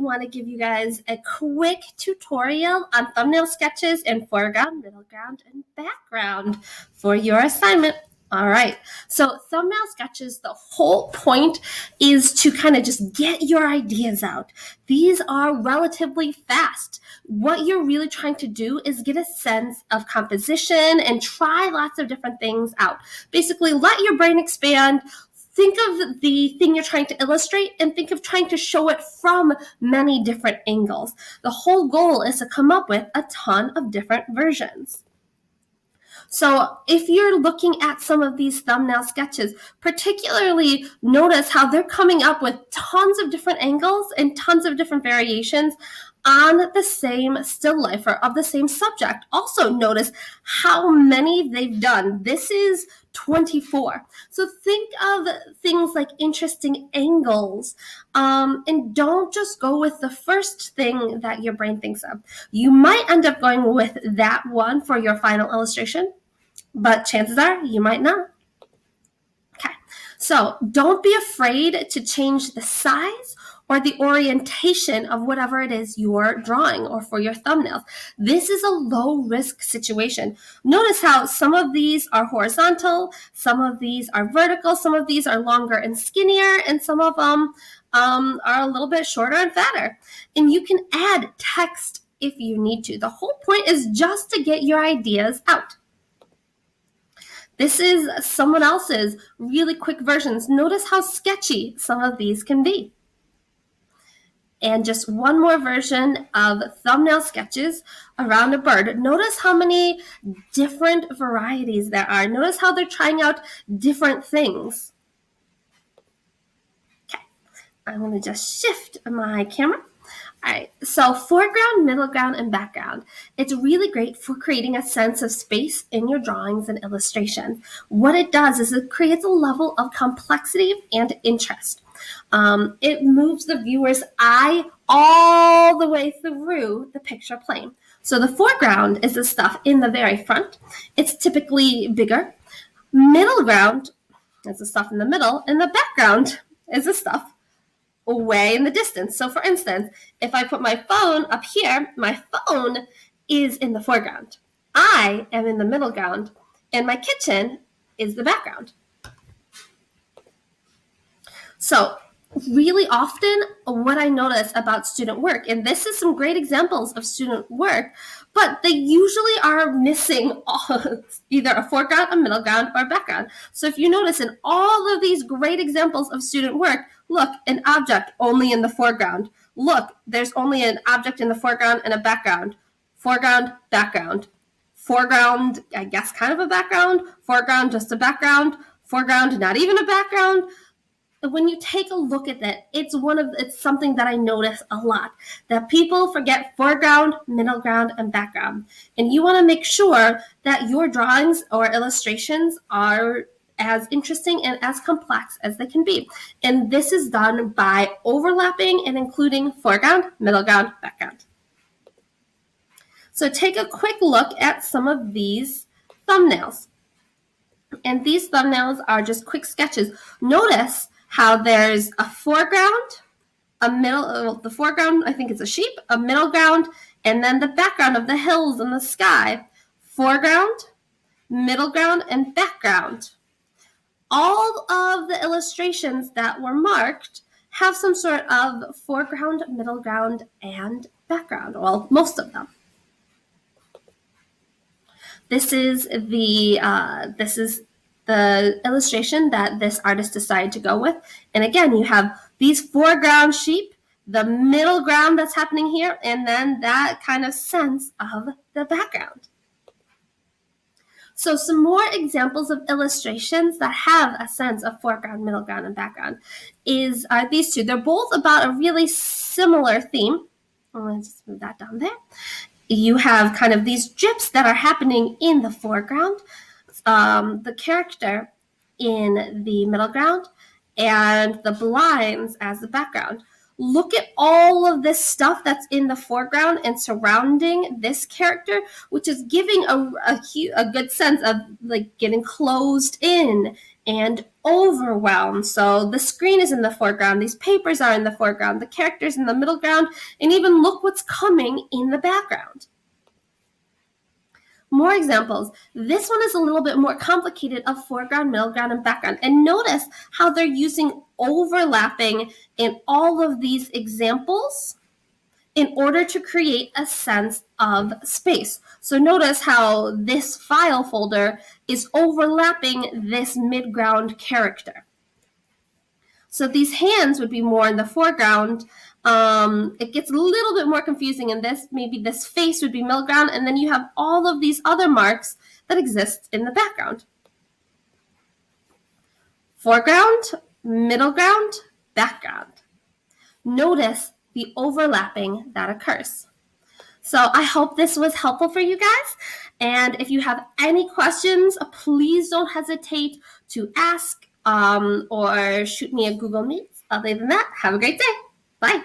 want to give you guys a quick tutorial on thumbnail sketches in foreground, middle ground, and background for your assignment. All right, so thumbnail sketches, the whole point is to kind of just get your ideas out. These are relatively fast. What you're really trying to do is get a sense of composition and try lots of different things out. Basically, let your brain expand. Think of the thing you're trying to illustrate and think of trying to show it from many different angles. The whole goal is to come up with a ton of different versions. So if you're looking at some of these thumbnail sketches, particularly notice how they're coming up with tons of different angles and tons of different variations on the same still life or of the same subject. Also notice how many they've done. This is 24. So think of things like interesting angles, and don't just go with the first thing that your brain thinks of. You might end up going with that one for your final illustration, but chances are you might not. Okay, so don't be afraid to change the size or the orientation of whatever it is you're drawing or for your thumbnails. This is a low risk situation. Notice how some of these are horizontal, some of these are vertical, some of these are longer and skinnier, and some of them are a little bit shorter and fatter. And you can add text if you need to. The whole point is just to get your ideas out. This is someone else's really quick versions. Notice how sketchy some of these can be. And just one more version of thumbnail sketches around a bird. Notice how many different varieties there are. Notice how they're trying out different things. Okay, I'm going to just shift my camera. All right, so foreground, middle ground, and background. It's really great for creating a sense of space in your drawings and illustrations. What it does is it creates a level of complexity and interest. It moves the viewer's eye all the way through the picture plane. So the foreground is the stuff in the very front. It's typically bigger. Middle ground is the stuff in the middle, and the background is the stuff way in the distance. So for instance, if I put my phone up here, my phone is in the foreground. I am in the middle ground, and my kitchen is the background. So really often what I notice about student work, and this is some great examples of student work, but they usually are missing either a foreground, a middle ground, or a background. So if you notice in all of these great examples of student work, look, an object only in the foreground. Look, there's only an object in the foreground and a background. Foreground, background. Foreground, I guess kind of a background. Foreground, just a background. Foreground, not even a background. When you take a look at that, it's something that I notice a lot, that people forget foreground, middle ground, and background. And you want to make sure that your drawings or illustrations are as interesting and as complex as they can be. And this is done by overlapping and including foreground, middle ground, background. So take a quick look at some of these thumbnails. And these thumbnails are just quick sketches. Notice how there's a foreground, the foreground, I think it's a sheep, a middle ground, and then the background of the hills and the sky. Foreground, middle ground, and background. All of the illustrations that were marked have some sort of foreground, middle ground, and background. Well, most of them. This is the illustration that this artist decided to go with. And again, you have these foreground sheep, the middle ground that's happening here, and then that kind of sense of the background. So some more examples of illustrations that have a sense of foreground, middle ground, and background are these two. They're both about a really similar theme. Let's just move that down there. You have kind of these drips that are happening in the foreground, the character in the middle ground, and the blinds as the background. Look at all of this stuff that's in the foreground and surrounding this character, which is giving a good sense of like getting closed in and overwhelm. So the screen is in the foreground, these papers are in the foreground, the characters in the middle ground, and even look what's coming in the background. More examples. This one is a little bit more complicated of foreground, middle ground, and background. And notice how they're using overlapping in all of these examples in order to create a sense of space. So notice how this file folder is overlapping this midground character. So these hands would be more in the foreground. It gets a little bit more confusing in this. Maybe this face would be middle ground, and then you have all of these other marks that exist in the background. Foreground, middle ground, background. Notice the overlapping that occurs. So I hope this was helpful for you guys. And if you have any questions, please don't hesitate to ask or shoot me a Google Meet. Other than that, have a great day. Bye.